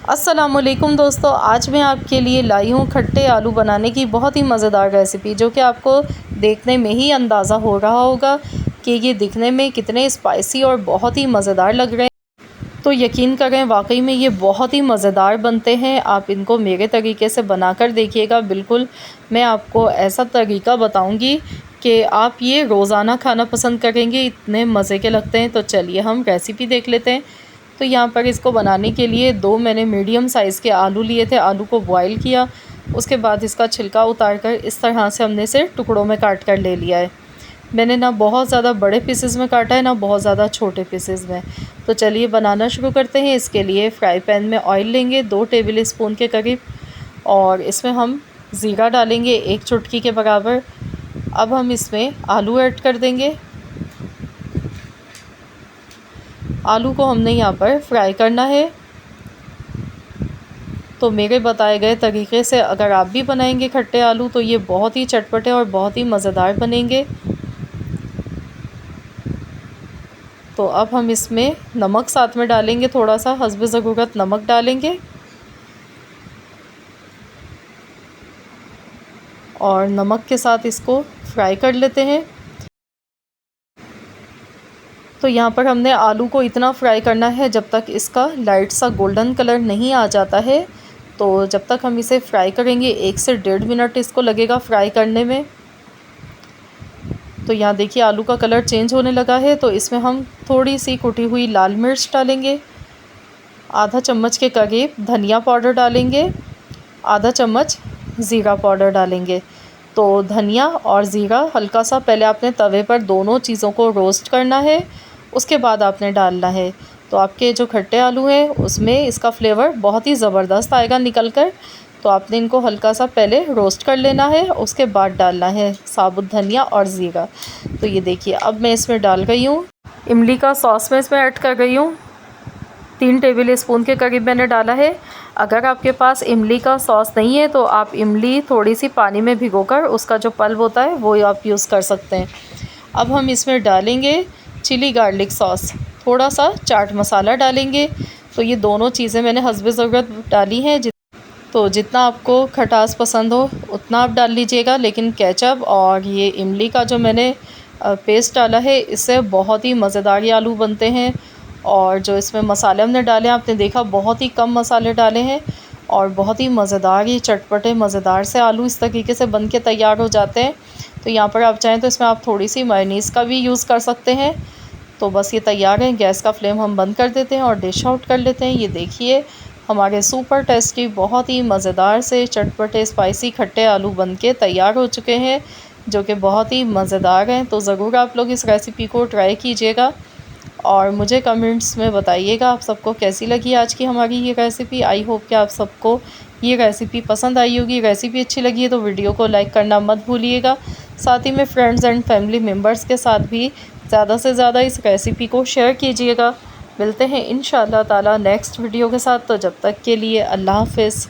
अस्सलामुअलैकुम दोस्तों, आज मैं आपके लिए लाई हूँ खट्टे आलू बनाने की बहुत ही मज़ेदार रेसिपी, जो कि आपको देखने में ही अंदाज़ा हो रहा होगा कि ये दिखने में कितने स्पाइसी और बहुत ही मज़ेदार लग रहे हैं। तो यकीन करें, वाकई में ये बहुत ही मज़ेदार बनते हैं। आप इनको मेरे तरीके से बनाकर देखिएगा। बिल्कुल मैं आपको ऐसा तरीका बताऊँगी कि आप ये रोज़ाना खाना पसंद करेंगे, इतने मज़े के लगते हैं। तो चलिए हम रेसिपी देख लेते हैं। तो यहाँ पर इसको बनाने के लिए दो मैंने मीडियम साइज़ के आलू लिए थे। आलू को बॉईल किया, उसके बाद इसका छिलका उतार कर इस तरह से हमने इसे टुकड़ों में काट कर ले लिया है। मैंने ना बहुत ज़्यादा बड़े पीसेस में काटा है, ना बहुत ज़्यादा छोटे पीसेस में। तो चलिए बनाना शुरू करते हैं। इसके लिए फ्राई पैन में ऑयल लेंगे 2 टेबल स्पून के करीब, और इसमें हम ज़ीरा डालेंगे 1 चुटकी के बराबर। अब हम इसमें आलू ऐड कर देंगे। आलू को हमने यहाँ पर फ्राई करना है। तो मेरे बताए गए तरीके से अगर आप भी बनाएंगे खट्टे आलू, तो ये बहुत ही चटपटे और बहुत ही मज़ेदार बनेंगे। तो अब हम इसमें नमक साथ में डालेंगे, थोड़ा सा हस्बे ज़रूरत नमक डालेंगे, और नमक के साथ इसको फ्राई कर लेते हैं। तो यहाँ पर हमने आलू को इतना फ्राई करना है जब तक इसका लाइट सा गोल्डन कलर नहीं आ जाता है। तो जब तक हम इसे फ्राई करेंगे 1 से 1.5 मिनट इसको लगेगा फ्राई करने में। तो यहाँ देखिए आलू का कलर चेंज होने लगा है। तो इसमें हम थोड़ी सी कुटी हुई लाल मिर्च डालेंगे, आधा चम्मच के करीब धनिया पाउडर डालेंगे, आधा चम्मच ज़ीरा पाउडर डालेंगे। तो धनिया और ज़ीरा हल्का सा पहले आपने तवे पर दोनों चीज़ों को रोस्ट करना है, उसके बाद आपने डालना है। तो आपके जो खट्टे आलू हैं उसमें इसका फ्लेवर बहुत ही ज़बरदस्त आएगा निकल कर। तो आपने इनको हल्का सा पहले रोस्ट कर लेना है, उसके बाद डालना है साबुत धनिया और ज़ीरा। तो ये देखिए अब मैं इसमें डाल गई हूँ इमली का सॉस, मैं इसमें ऐड कर गई हूँ 3 टेबल स्पून के करीब मैंने डाला है। अगर आपके पास इमली का सॉस नहीं है तो आप इमली थोड़ी सी पानी में भिगोकर उसका जो पल्प होता है वो आप यूज़ कर सकते हैं। अब हम इसमें डालेंगे चिली गार्लिक सॉस, थोड़ा सा चाट मसाला डालेंगे। तो ये दोनों चीज़ें मैंने हस्बे ज़रूरत डाली हैं। तो जितना आपको खटास पसंद हो उतना आप डाल लीजिएगा, लेकिन केचप और ये इमली का जो मैंने पेस्ट डाला है इससे बहुत ही मज़ेदार ये आलू बनते हैं। और जो इसमें मसाले हमने डाले हैं आपने देखा बहुत ही कम मसाले डाले हैं, और बहुत ही मज़ेदार ये चटपटे मज़ेदार से आलू इस तरीके से बन के तैयार हो जाते हैं। तो यहाँ पर आप चाहें तो इसमें आप थोड़ी सी मेयोनीज़ का भी यूज़ कर सकते हैं। तो बस ये तैयार है। गैस का फ्लेम हम बंद कर देते हैं और डिश आउट कर लेते हैं। ये देखिए हमारे सुपर टेस्टी बहुत ही मज़ेदार से चटपटे स्पाइसी खट्टे आलू बन के तैयार हो चुके हैं, जो कि बहुत ही मज़ेदार हैं। तो ज़रूर आप लोग इस रेसिपी को ट्राई कीजिएगा और मुझे कमेंट्स में बताइएगा आप सबको कैसी लगी आज की हमारी ये रेसिपी। आई होप कि आप सबको ये रेसिपी पसंद आई होगी। रेसिपी अच्छी लगी है तो वीडियो को लाइक करना मत भूलिएगा। साथ ही में फ्रेंड्स एंड फैमिली मेम्बर्स के साथ भी ज़्यादा से ज़्यादा इस रेसिपी को शेयर कीजिएगा। मिलते हैं इंशाअल्लाह ताला नेक्स्ट वीडियो के साथ। तो जब तक के लिए अल्लाह हाफ़िज़।